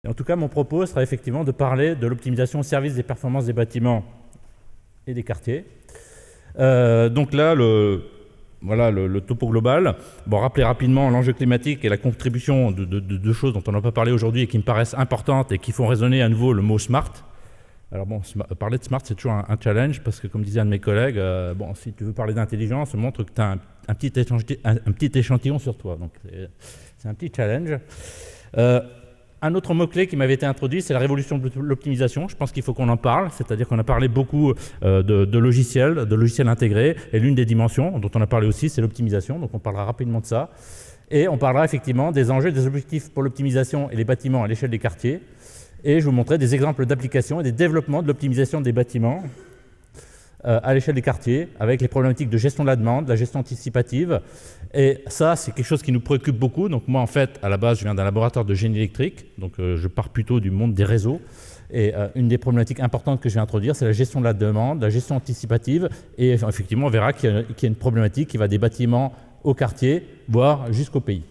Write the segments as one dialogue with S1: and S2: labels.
S1: Et en tout cas, mon propos sera effectivement de parler de l'optimisation au service des performances des bâtiments et des quartiers. Donc là, le topo global. Bon, rappeler rapidement l'enjeu climatique et la contribution de deux choses dont on n'a pas parlé aujourd'hui et qui me paraissent importantes et qui font résonner à nouveau le mot smart. Alors bon, parler de smart, c'est toujours un challenge parce que, comme disait un de mes collègues, bon, si tu veux parler d'intelligence, montre que tu as un petit échantillon sur toi. Donc c'est un petit challenge. Un autre mot-clé qui m'avait été introduit, c'est la révolution de l'optimisation. Je pense qu'il faut qu'on en parle, c'est-à-dire qu'on a parlé beaucoup de logiciels intégrés, et l'une des dimensions dont on a parlé aussi, c'est l'optimisation, donc on parlera rapidement de ça. Et on parlera effectivement des enjeux et des objectifs pour l'optimisation et les bâtiments à l'échelle des quartiers. Et je vous montrerai des exemples d'applications et des développements de l'optimisation des bâtiments à l'échelle des quartiers, avec les problématiques de gestion de la demande, la gestion anticipative. Et ça, c'est quelque chose qui nous préoccupe beaucoup. Donc moi, en fait, à la base, je viens d'un laboratoire de génie électrique, donc je pars plutôt du monde des réseaux. Et une des problématiques importantes que je vais introduire, c'est la gestion de la demande, la gestion anticipative. Et effectivement, on verra qu'il y a une problématique qui va des bâtiments au quartier, voire jusqu'au pays.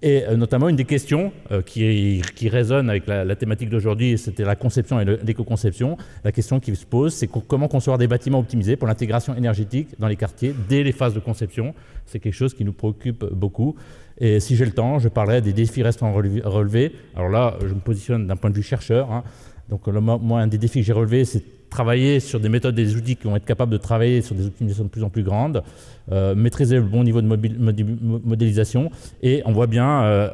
S1: Et notamment, une des questions qui résonne avec la thématique d'aujourd'hui, c'était la conception et l'éco-conception. La question qui se pose, c'est comment concevoir des bâtiments optimisés pour l'intégration énergétique dans les quartiers dès les phases de conception. C'est quelque chose qui nous préoccupe beaucoup. Et si j'ai le temps, je parlerai des défis restants à relever. Alors là, je me positionne d'un point de vue chercheur. Hein. Donc moi, un des défis que j'ai relevés, c'est travailler sur des méthodes et des outils qui vont être capables de travailler sur des optimisations de plus en plus grandes, maîtriser le bon niveau de modélisation. Et on voit bien,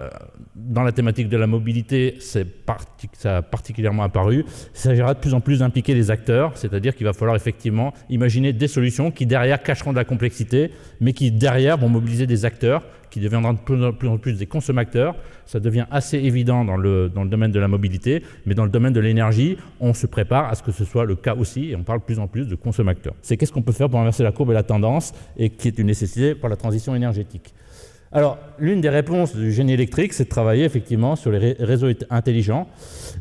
S1: dans la thématique de la mobilité, ça a particulièrement apparu. Il s'agira de plus en plus d'impliquer les acteurs, c'est-à-dire qu'il va falloir effectivement imaginer des solutions qui derrière cacheront de la complexité, mais qui derrière vont mobiliser des acteurs qui deviendront de plus en plus des consommateurs. Ça devient assez évident dans le domaine de la mobilité, mais dans le domaine de l'énergie, on se prépare à ce que ce soit le cas aussi, et on parle de plus en plus de consommateurs. C'est qu'est-ce qu'on peut faire pour inverser la courbe et la tendance, et qui est une nécessité pour la transition énergétique. Alors, l'une des réponses du génie électrique, c'est de travailler effectivement sur les réseaux intelligents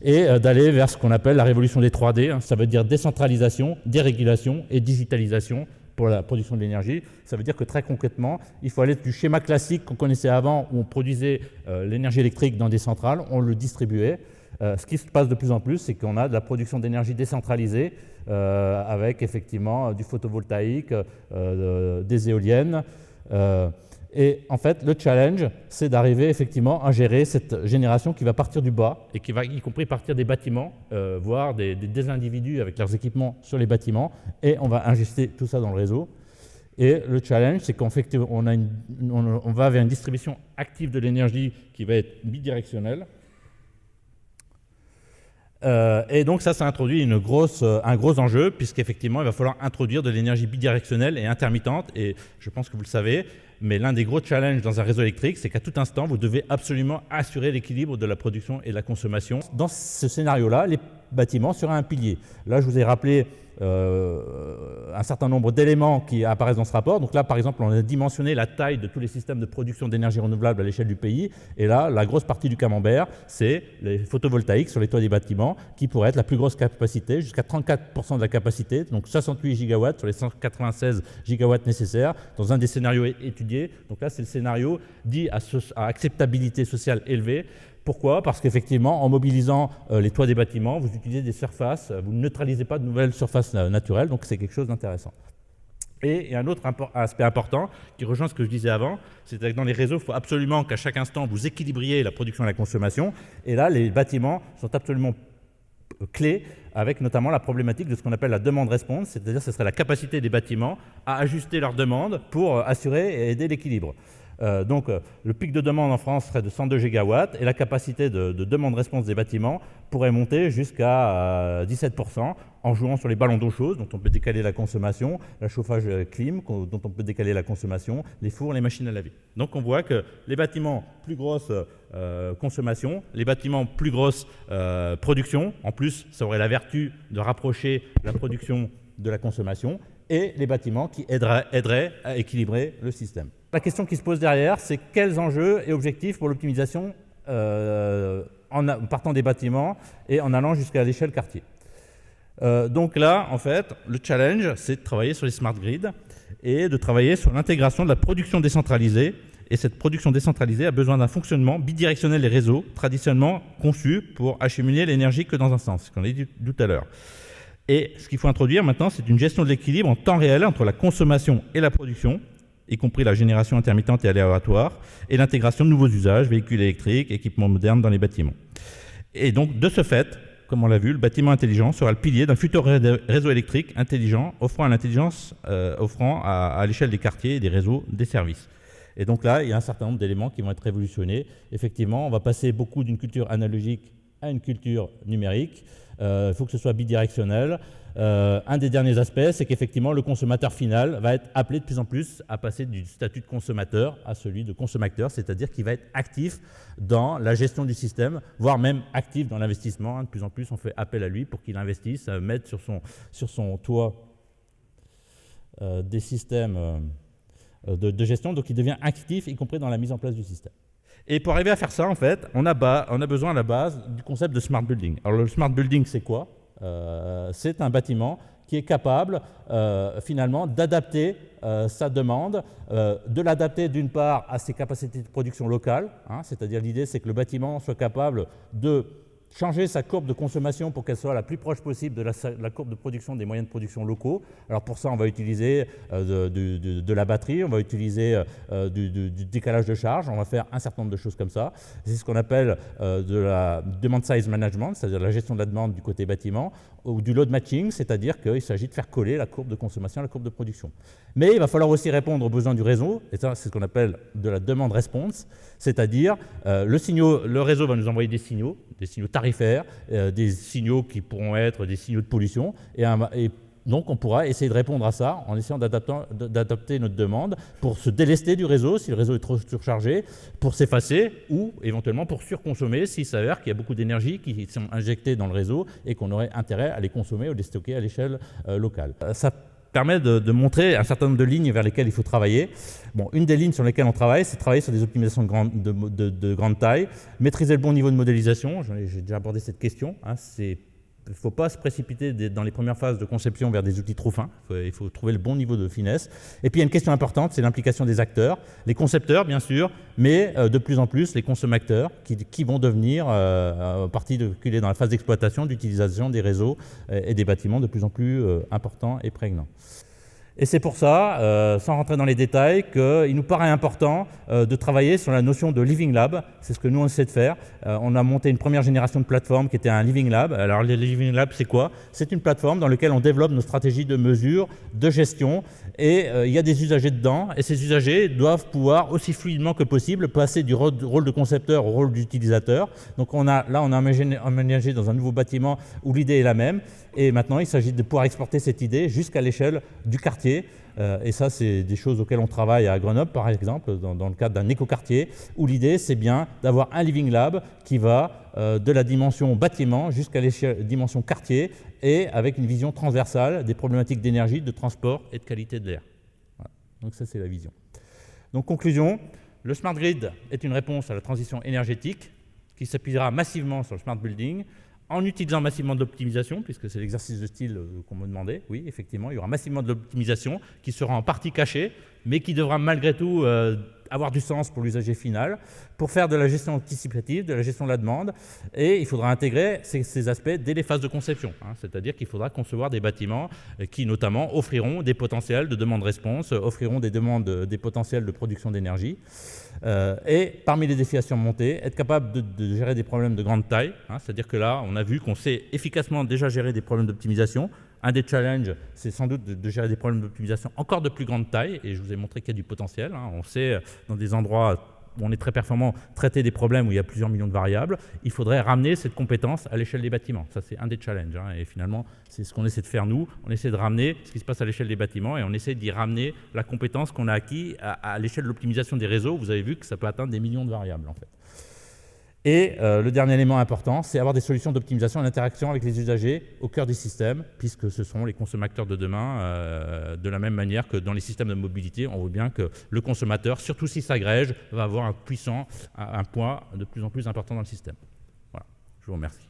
S1: et d'aller vers ce qu'on appelle la révolution des 3D. Hein. Ça veut dire décentralisation, dérégulation et digitalisation pour la production de l'énergie. Ça veut dire que très concrètement, il faut aller du schéma classique qu'on connaissait avant, où on produisait l'énergie électrique dans des centrales, on le distribuait. Ce qui se passe de plus en plus, c'est qu'on a de la production d'énergie décentralisée avec effectivement du photovoltaïque, des éoliennes. Et en fait, le challenge, c'est d'arriver effectivement à gérer cette génération qui va partir du bas et qui va y compris partir des bâtiments, voire des individus avec leurs équipements sur les bâtiments, et on va injecter tout ça dans le réseau. Et le challenge, c'est qu'en fait, on va vers une distribution active de l'énergie qui va être bidirectionnelle. Et donc ça introduit un gros enjeu, puisqu'effectivement, il va falloir introduire de l'énergie bidirectionnelle et intermittente. Et je pense que vous le savez, mais l'un des gros challenges dans un réseau électrique, c'est qu'à tout instant, vous devez absolument assurer l'équilibre de la production et de la consommation. Dans ce scénario-là, les bâtiments seraient un pilier. Là, je vous ai rappelé un certain nombre d'éléments qui apparaissent dans ce rapport. Donc là, par exemple, on a dimensionné la taille de tous les systèmes de production d'énergie renouvelable à l'échelle du pays. Et là, la grosse partie du camembert, c'est les photovoltaïques sur les toits des bâtiments, qui pourraient être la plus grosse capacité, jusqu'à 34% de la capacité, donc 68 gigawatts sur les 196 gigawatts nécessaires, dans un des scénarios étudiés. Donc là, c'est le scénario dit à acceptabilité sociale élevée. Pourquoi ? Parce qu'effectivement, en mobilisant les toits des bâtiments, vous utilisez des surfaces, vous ne neutralisez pas de nouvelles surfaces naturelles, donc c'est quelque chose d'intéressant. Et il y a un autre aspect important qui rejoint ce que je disais avant, c'est-à-dire que dans les réseaux, il faut absolument qu'à chaque instant, vous équilibriez la production et la consommation. Et là, les bâtiments sont absolument clés, avec notamment la problématique de ce qu'on appelle la demande-response, c'est-à-dire que ce serait la capacité des bâtiments à ajuster leurs demandes pour assurer et aider l'équilibre. Donc, le pic de demande en France serait de 102 gigawatts et la capacité de demande-réponse des bâtiments pourrait monter jusqu'à 17% en jouant sur les ballons d'eau chaude dont on peut décaler la consommation, le chauffage clim dont on peut décaler la consommation, les fours, les machines à laver. Donc, on voit que les bâtiments plus grosse consommation, les bâtiments plus grosse production, en plus, ça aurait la vertu de rapprocher la production de la consommation, et les bâtiments qui aideraient à équilibrer le système. La question qui se pose derrière, c'est quels enjeux et objectifs pour l'optimisation en partant des bâtiments et en allant jusqu'à l'échelle quartier. Donc là, en fait, le challenge, c'est de travailler sur les smart grids et de travailler sur l'intégration de la production décentralisée Et cette production décentralisée a besoin d'un fonctionnement bidirectionnel des réseaux, traditionnellement conçus pour acheminer l'énergie que dans un sens, ce qu'on a dit tout à l'heure. Et ce qu'il faut introduire maintenant, c'est une gestion de l'équilibre en temps réel entre la consommation et la production, y compris la génération intermittente et aléatoire, et l'intégration de nouveaux usages, véhicules électriques, équipements modernes dans les bâtiments. Et donc, de ce fait, comme on l'a vu, le bâtiment intelligent sera le pilier d'un futur réseau électrique intelligent, offrant à l'intelligence, à l'échelle des quartiers, des réseaux, des services. Et donc là, il y a un certain nombre d'éléments qui vont être révolutionnés. Effectivement, on va passer beaucoup d'une culture analogique à une culture numérique. Il faut que ce soit bidirectionnel. Un des derniers aspects, c'est qu'effectivement, le consommateur final va être appelé de plus en plus à passer du statut de consommateur à celui de consommateur, c'est-à-dire qu'il va être actif dans la gestion du système, voire même actif dans l'investissement. De plus en plus, on fait appel à lui pour qu'il investisse, mette sur son toit des systèmes de gestion, donc il devient actif, y compris dans la mise en place du système. Et pour arriver à faire ça, en fait, on a besoin à la base du concept de smart building. Alors le smart building, c'est quoi ? C'est un bâtiment qui est capable finalement d'adapter sa demande, de l'adapter d'une part à ses capacités de production locales, c'est-à-dire l'idée c'est que le bâtiment soit capable de changer sa courbe de consommation pour qu'elle soit la plus proche possible de la courbe de production des moyens de production locaux. Alors pour ça, on va utiliser de la batterie, on va utiliser du décalage de charge, on va faire un certain nombre de choses comme ça. C'est ce qu'on appelle de la demand size management, c'est-à-dire la gestion de la demande du côté bâtiment, ou du load matching, c'est-à-dire qu'il s'agit de faire coller la courbe de consommation à la courbe de production. Mais il va falloir aussi répondre aux besoins du réseau, et ça c'est ce qu'on appelle de la demand response, c'est-à-dire le réseau va nous envoyer des signaux tarifaires, des signaux qui pourront être des signaux de pollution, et donc on pourra essayer de répondre à ça en essayant d'adapter notre demande pour se délester du réseau si le réseau est trop surchargé, pour s'effacer ou éventuellement pour surconsommer s'il s'avère qu'il y a beaucoup d'énergie qui sont injectées dans le réseau et qu'on aurait intérêt à les consommer ou les stocker à l'échelle locale. Ça permet de montrer un certain nombre de lignes vers lesquelles il faut travailler. Bon, une des lignes sur lesquelles on travaille, c'est travailler sur des optimisations de grande taille, maîtriser le bon niveau de modélisation. J'ai déjà abordé cette question. Il ne faut pas se précipiter dans les premières phases de conception vers des outils trop fins. Il faut trouver le bon niveau de finesse. Et puis il y a une question importante, c'est l'implication des acteurs, les concepteurs bien sûr, mais de plus en plus les consommateurs qui vont devenir partie dans la phase d'exploitation, d'utilisation des réseaux et des bâtiments de plus en plus importants et prégnants. Et c'est pour ça, sans rentrer dans les détails, qu'il nous paraît important de travailler sur la notion de Living Lab. C'est ce que nous, on essaie de faire. On a monté une première génération de plateforme qui était un Living Lab. Alors, le Living Lab, c'est quoi ? C'est une plateforme dans laquelle on développe nos stratégies de mesure, de gestion, et il y a des usagers dedans, et ces usagers doivent pouvoir, aussi fluidement que possible, passer du rôle de concepteur au rôle d'utilisateur. Donc, on a emménagé dans un nouveau bâtiment où l'idée est la même, et maintenant, il s'agit de pouvoir exporter cette idée jusqu'à l'échelle du quartier. Et ça, c'est des choses auxquelles on travaille à Grenoble, par exemple, dans le cadre d'un écoquartier, où l'idée, c'est bien d'avoir un Living Lab qui va de la dimension bâtiment jusqu'à l'échelle dimension quartier, et avec une vision transversale des problématiques d'énergie, de transport et de qualité de l'air. Voilà. Donc ça, c'est la vision. Donc, conclusion, le Smart Grid est une réponse à la transition énergétique qui s'appuiera massivement sur le Smart Building, en utilisant massivement de l'optimisation, puisque c'est l'exercice de style qu'on me demandait. Oui, effectivement, il y aura massivement de l'optimisation qui sera en partie cachée, mais qui devra malgré tout avoir du sens pour l'usager final, pour faire de la gestion anticipative, de la gestion de la demande, et il faudra intégrer ces aspects dès les phases de conception. C'est-à-dire qu'il faudra concevoir des bâtiments qui, notamment, offriront des potentiels de demande-réponse, offriront des potentiels de production d'énergie. Et parmi les défis à surmonter, être capable de gérer des problèmes de grande taille, c'est-à-dire que là, on a vu qu'on sait efficacement déjà gérer des problèmes d'optimisation. Un des challenges, c'est sans doute de gérer des problèmes d'optimisation encore de plus grande taille, et je vous ai montré qu'il y a du potentiel. On sait, dans des endroits où on est très performant, traiter des problèmes où il y a plusieurs millions de variables. Il faudrait ramener cette compétence à l'échelle des bâtiments. Ça, c'est un des challenges. Et finalement, c'est ce qu'on essaie de faire nous. On essaie de ramener ce qui se passe à l'échelle des bâtiments, et on essaie d'y ramener la compétence qu'on a acquis à l'échelle de l'optimisation des réseaux. Vous avez vu que ça peut atteindre des millions de variables, en fait. Et le dernier élément important, c'est avoir des solutions d'optimisation en interaction avec les usagers au cœur des systèmes, puisque ce seront les consommateurs de demain, de la même manière que dans les systèmes de mobilité, on voit bien que le consommateur, surtout s'il s'agrège, va avoir un poids de plus en plus important dans le système. Voilà, je vous remercie.